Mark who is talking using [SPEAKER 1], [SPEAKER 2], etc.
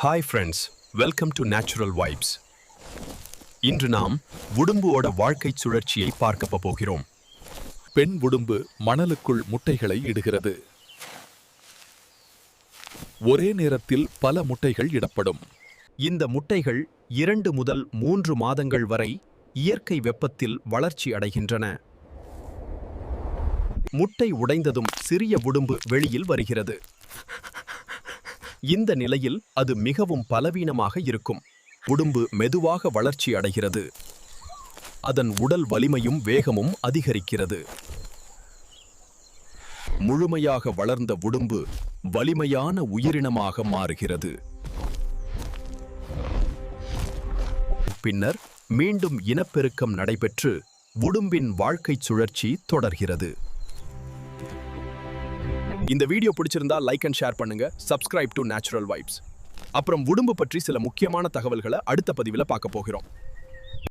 [SPEAKER 1] Hi friends, welcome to natural vibes. இன்று நாம் உடும்போட வாழ்க்கை சுழற்சியை பார்க்க போகிறோம்.
[SPEAKER 2] பெண் உடும்பு மணலுக்குள் முட்டைகளை இடுகிறது. ஒரே நேரத்தில் பல முட்டைகள் இடப்படும்.
[SPEAKER 1] இந்த முட்டைகள் 2 முதல் 3 மாதங்கள் வரை இயற்கை வெப்பத்தில் வளர்ச்சி அடைகின்றன. முட்டை உடைந்ததும் சிறிய உடும்பு வெளியில் வருகிறது. இந்த நிலையில் அது மிகவும் பலவீனமாக இருக்கும். உடும்பு மெதுவாக வளர்ச்சி அடைகிறது. அதன் உடல் வலிமையும் வேகமும் அதிகரிக்கிறது. முழுமையாக வளர்ந்த உடும்பு வலிமையான உயிரினமாக மாறுகிறது. பின்னர் மீண்டும் இனப்பெருக்கம் நடைபெற்று உடும்பின் வாழ்க்கை சுழற்சி தொடர்கிறது. இந்த வீடியோ பிடிச்சிருந்தா லைக் அண்ட் ஷேர் பண்ணுங்க. Subscribe to natural vibes. அப்புறம் உடும்பு பற்றி சில முக்கியமான தகவல்களை அடுத்த பதிவில் பார்க்க போகிறோம்.